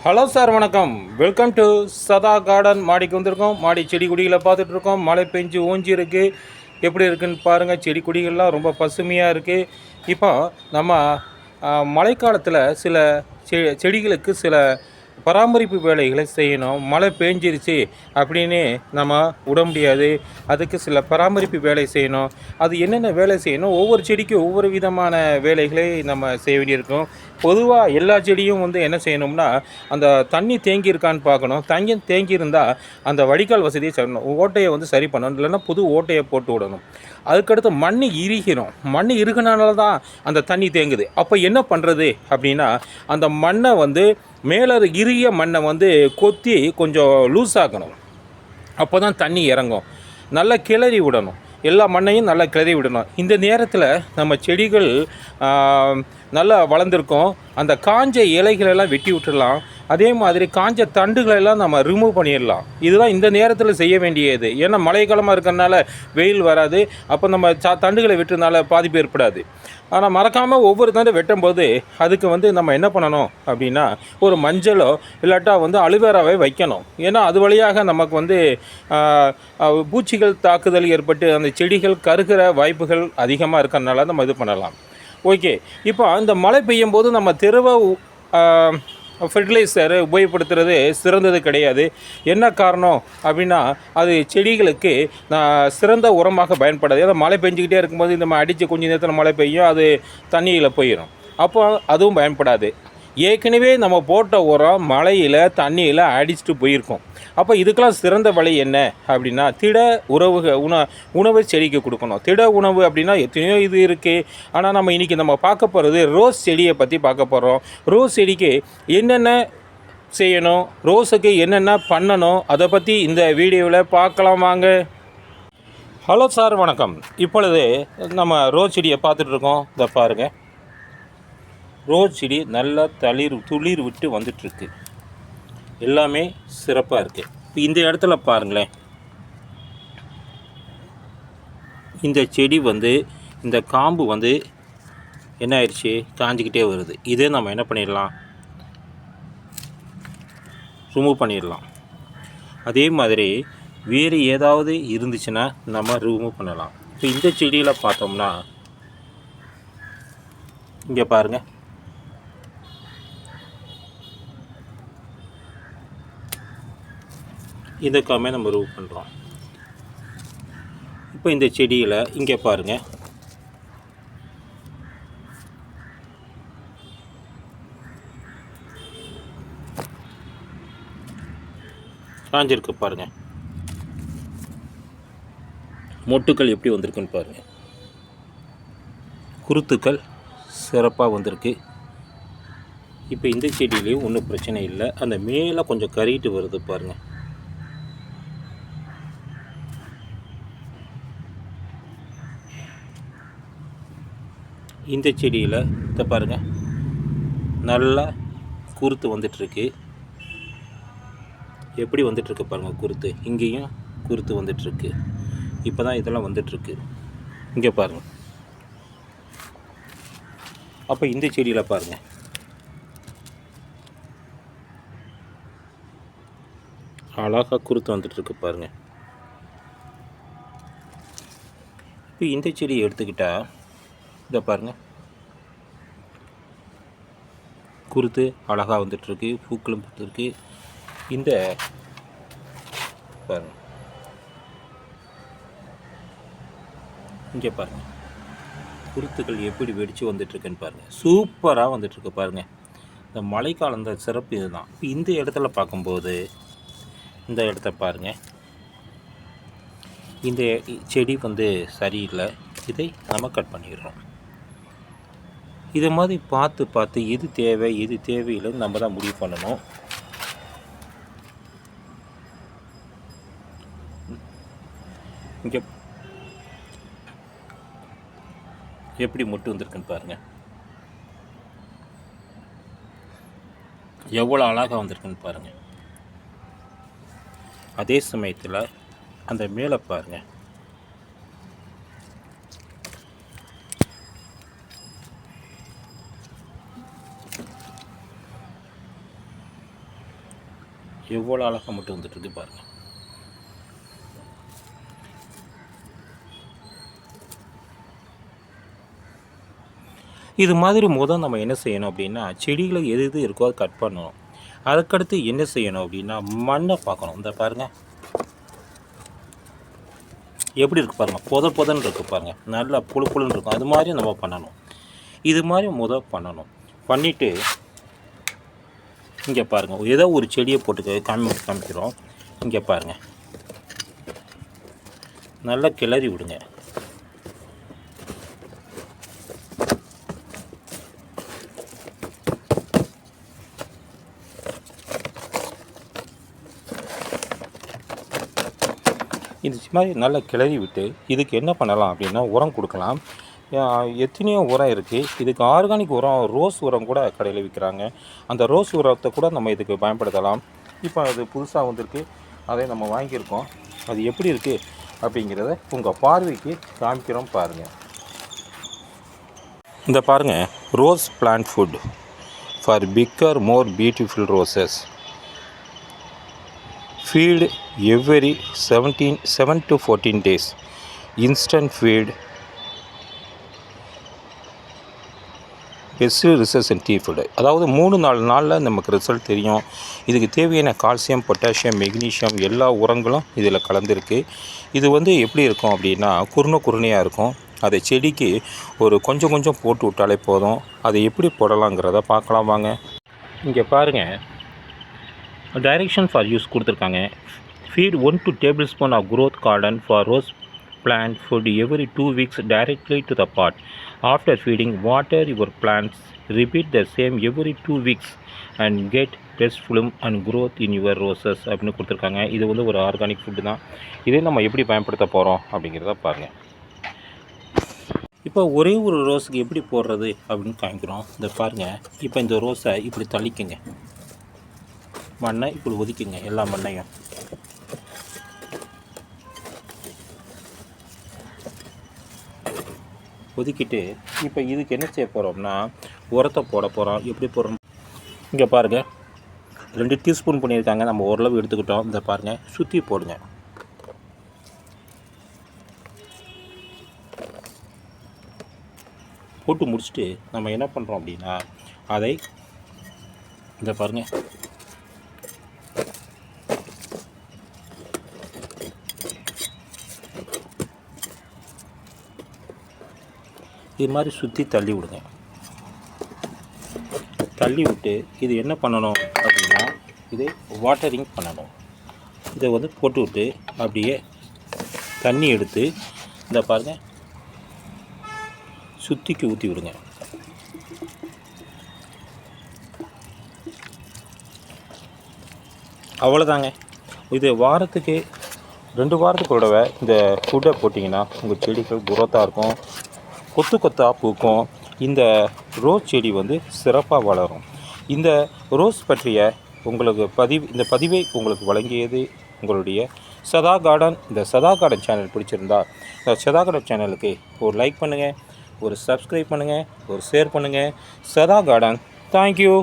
Hello sir, வணக்கம். Welcome to சதா garden. மாடிக்கு வந்திருக்கோம். மாடி செடி கொடிகளை பார்த்துட்ருக்கோம். மழை பெஞ்சு ஓஞ்சி இருக்குது. எப்படி இருக்குன்னு பாருங்கள். செடி கொடிகள்லாம் ரொம்ப பசுமையாக இருக்குது. இப்போ நம்ம மழைக்காலத்தில் சில செடிகளுக்கு சில பராமரிப்பு வேலைகளை செய்யணும். மழை பேஞ்சிருச்சு அப்படின்னு நம்ம விட முடியாது. அதுக்கு சில பராமரிப்பு வேலை செய்யணும். அது என்னென்ன வேலை செய்யணும், ஒவ்வொரு செடிக்கும் ஒவ்வொரு விதமான வேலைகளை நம்ம செய்ய வேண்டியிருக்கும். பொதுவாக எல்லா செடியும் என்ன செய்யணும்னா, அந்த தண்ணி தேங்கியிருக்கான்னு பார்க்கணும். தண்ணி தேங்கியிருந்தால் அந்த வடிகால் வசதியை செய்யணும். ஓட்டையை சரி பண்ணணும். இல்லைன்னா புது ஓட்டையை போட்டு விடணும். அதுக்கடுத்து மண் இறுகிடும். மண் இறுகினால தான் அந்த தண்ணி தேங்குது. அப்போ என்ன பண்ணுறது அப்படின்னா, அந்த மண்ணை மேலே இறுகிய மண்ணை கொத்தி கொஞ்சம் லூஸ் ஆக்கணும். அப்போ தான் தண்ணி இறங்கும். நல்லா கிளறி விடணும். எல்லா மண்ணையும் நல்லா கிளறி விடணும். இந்த நேரத்தில் நம்ம செடிகள் நல்லா வளர்ந்துருக்கோம். அந்த காஞ்ச இலைகளெல்லாம் வெட்டி விட்டுடலாம். அதே மாதிரி காஞ்ச தண்டுகளெல்லாம் நம்ம ரிமூவ் பண்ணிடலாம். இதுதான் இந்த நேரத்தில் செய்ய வேண்டியது. ஏன்னா மழைக்காலமாக இருக்கிறனால வெயில் வராது. அப்போ நம்ம தண்டுகளை வெட்டுறதுனால பாதிப்பு ஏற்படாது. ஆனால் மறக்காமல் ஒவ்வொரு தண்டு வெட்டும்போது அதுக்கு நம்ம என்ன பண்ணணும் அப்படின்னா, ஒரு மஞ்சளோ இல்லாட்டா அலுவேராவை வைக்கணும். ஏன்னா அது வழியாக நமக்கு பூச்சிகள் தாக்குதல் ஏற்பட்டு அந்த செடிகள் கருகிற வாய்ப்புகள் அதிகமாக இருக்கிறனால நம்ம இது பண்ணலாம். ஓகே, இப்போ இந்த மழை பெய்யும் போது நம்ம திரவ ஃபெர்டிலைசர் உபயோகப்படுத்துறது சிறந்தது கிடையாது. என்ன காரணம் அப்படின்னா, அது செடிகளுக்கு சிறந்த உரமாக பயன்படாது. ஏன்னா மழை பெஞ்சிக்கிட்டே இருக்கும்போது நம்ம அடித்து கொஞ்சம் நேரத்தில் மழை பெய்யும், அது தண்ணியில் போயிடும். அப்போ அதுவும் பயன்படாது. ஏற்கனவே நம்ம போட்ட உரம் மழையில் தண்ணியில் அடிச்சுட்டு போயிருக்கோம். அப்போ இதுக்கெல்லாம் சிறந்த வழி என்ன அப்படின்னா, திட உணவு செடிக்கு கொடுக்கணும். திட உணவு அப்படின்னா எத்தனையோ இது இருக்குது. ஆனால் நம்ம இன்றைக்கி பார்க்க போகிறது ரோஸ் செடியை பற்றி பார்க்க போகிறோம். ரோஸ் செடிக்கு என்னென்ன செய்யணும், ரோஸுக்கு என்னென்ன பண்ணணும், அதை பற்றி இந்த வீடியோவில் பார்க்கலாம் வாங்க. ஹலோ சார், வணக்கம். இப்பொழுது நம்ம ரோஸ் செடியை பார்த்துட்ருக்கோம். இதை பாருங்கள். ரோஸ் செடி நல்லா துளிர் விட்டு வந்துட்டுருக்கு. எல்லாமே சிறப்பாக இருக்குது. இப்போ இந்த இடத்துல பாருங்களேன். இந்த செடி இந்த காம்பு என்ன ஆயிடுச்சு, காஞ்சிக்கிட்டே வருது. இதே நம்ம என்ன பண்ணிடலாம், ரிமூவ் பண்ணிடலாம். அதே மாதிரி வேறு ஏதாவது இருந்துச்சுன்னா நம்ம ரிமூவ் பண்ணலாம். இப்போ இந்த செடியில் பார்த்தோம்னா இங்கே பாருங்கள். இதுக்காமே நம்ம ரிமூவ் பண்ணுறோம். இப்போ இந்த செடியில் இங்கே பாருங்கள். காஞ்சிருக்கு பாருங்கள். மொட்டுக்கள் எப்படி வந்திருக்குன்னு பாருங்கள். குருத்துக்கள் சிறப்பாக வந்திருக்கு. இப்போ இந்த செடியிலையும் ஒன்றும் பிரச்சனை இல்லை. அந்த மேலே கொஞ்சம் கறிட்டு வருது பாருங்கள். இந்த செடியில் இதை பாருங்கள், நல்லா குருத்து வந்துட்டுருக்கு. எப்படி வந்துட்டுருக்கு பாருங்கள் குருத்து. இங்கேயும் குருத்து வந்துட்டுருக்கு. இப்போ தான் இதெல்லாம் வந்துட்டுருக்கு. இங்கே பாருங்கள். அப்போ இந்த செடியில் பாருங்கள், அழகாக குருத்து வந்துட்டுருக்கு பாருங்கள். இப்போ இந்த செடியை எடுத்துக்கிட்டால் இதை பாருங்கள், குருத்து அழகாக வந்துட்டுருக்கு. பூக்களும் பூத்துருக்கு. இந்த பாருங்கள், இங்கே பாருங்கள் குருத்துக்கள் எப்படி வெடித்து வந்துட்டுருக்குன்னு பாருங்கள். சூப்பராக வந்துட்டுருக்கு பாருங்கள். இந்த மழைக்காலம் இந்த சிறப்பு இதுதான். இப்போ இந்த இடத்துல பார்க்கும்போது இந்த இடத்த பாருங்கள். இந்த செடி சரியில்லை. இதை நம்ம கட் பண்ணிடுறோம். இதை மாதிரி பார்த்து எது தேவை எது தேவையில்லைன்னு நம்ம தான் முடிவு பண்ணணும். இங்கே எப்படி மொட்டு வந்திருக்குன்னு பாருங்கள். எவ்வளோ அழகாக வந்திருக்குன்னு பாருங்கள். அதே சமயத்தில் அந்த மேலே பாருங்கள், எவ்வளோ அழகாக மட்டும் வந்துட்டுருக்கு பாருங்கள். இது மாதிரி நம்ம என்ன செய்யணும் அப்படின்னா, செடிகளை எது எது இருக்கோ அதை கட் பண்ணணும். அதுக்கடுத்து என்ன செய்யணும் அப்படின்னா, மண்ணை பார்க்கணும். இந்த பாருங்கள் எப்படி இருக்குது பாருங்கள், புதன்னு இருக்குது பாருங்கள், நல்லா புழுன்னு இருக்கும். அது மாதிரி நம்ம பண்ணணும். இது மாதிரி பண்ணணும். பண்ணிவிட்டு இங்கே பாருங்கள், ஏதோ ஒரு செடியை போட்டு காமிக்கிறோம். இங்கே பாருங்கள், நல்லா கிளறி விடுங்க. இது மாதிரி நல்லா கிளறி விட்டு இதுக்கு என்ன பண்ணலாம் அப்படின்னா, உரம் கொடுக்கலாம். எத்தனையோ உரம் இருக்குது. இதுக்கு ஆர்கானிக் உரம், ரோஸ் உரம் கூட கடையில் விற்கிறாங்க. அந்த ரோஸ் உரத்தை கூட நம்ம இதுக்கு பயன்படுத்தலாம். இப்போ அது புதுசாக வந்திருக்கு, அதை நம்ம வாங்கியிருக்கோம். அது எப்படி இருக்குது அப்படிங்கிறத உங்கள் பார்வைக்கு காமிக்கிறோம் பாருங்கள். இந்த பாருங்கள், rose plant food for bigger more beautiful roses. Feed every 7 to 14 days. Instant feed. Best result tea food. அதாவது 3-4 நாளில் நமக்கு ரிசல்ட் தெரியும். இதுக்கு தேவையான கால்சியம், பொட்டாசியம், மெக்னீஷியம் எல்லா உரங்களும் இதில் கலந்துருக்கு. இது எப்படி இருக்கும் அப்படின்னா, குருணையாக இருக்கும். அதை செடிக்கு கொஞ்சம் போட்டு விட்டாலே போதும். அதை எப்படி போடலாங்கிறத பார்க்கலாம் வாங்க. இங்கே பாருங்கள், டைரெக்ஷன் ஃபார் யூஸ் கொடுத்துருக்காங்க. Feet 1 to 2 tablespoons of growth garden for rose plant food every 2 weeks directly to the pot. After feeding, water your plants. Repeat the same every 2 weeks and get best bloom and growth in your roses அப்படின்னு கொடுத்துருக்காங்க. இது ஒரு organic food தான். இதே நம்ம எப்படி பயன்படுத்த போகிறோம் அப்படிங்கிறத பாருங்கள். இப்போ ஒரே ஒரு ரோஸுக்கு எப்படி போடுறது அப்படின்னு காமிக்கிறோம். இதை பாருங்கள். இப்போ இந்த ரோஸை இப்படி தளிக்குங்க, மண்ணை இப்படி ஒதுக்குங்க, எல்லா மண்ணையும். ஒதுக்கிட்டு இப்போ இதுக்கு என்ன செய்ய போகிறோம்னா, உரத்தை போட போகிறோம். எப்படி போடுறோம் இங்கே பாருங்கள், 2 டீஸ்பூன் பண்ணியிருக்காங்க. நம்ம ஓரளவு எடுத்துக்கிட்டோம். இந்த பாருங்கள், சுற்றி போடுங்க. போட்டு முடிச்சுட்டு நம்ம என்ன பண்ணுறோம் அப்படின்னா, அதை இந்த பாருங்கள், இது மாதிரி சுற்றி தள்ளி விடுங்க. தள்ளி விட்டு இது என்ன பண்ணணும் அப்படின்னா, இதை வாட்டரிங் பண்ணணும். இதை போட்டு விட்டு அப்படியே தண்ணி எடுத்து இந்த பாருங்கள் சுற்றிக்கு ஊற்றி விடுங்க. அவ்வளோதாங்க. இது வாரத்துக்கு 2 வாரத்துக்கு கூடவே இந்த ஃபுட்டை போட்டிங்கன்னா உங்கள் செடிகள் குரோத்தாக இருக்கும், கொத்தாக பூக்கும். இந்த ரோஸ் செடி சிறப்பாக வளரும். இந்த ரோஸ் பற்றிய இந்த பதிவை உங்களுக்கு வழங்கியது உங்களுடைய சதா கார்டன். இந்த சதா கார்டன் சேனல் பிடிச்சிருந்தா இந்த சதா கார்டன் சேனலுக்கு ஒரு லைக் பண்ணுங்கள், ஒரு சப்ஸ்கிரைப் பண்ணுங்கள், ஒரு ஷேர் பண்ணுங்கள். சதா கார்டன். தேங்க்யூ.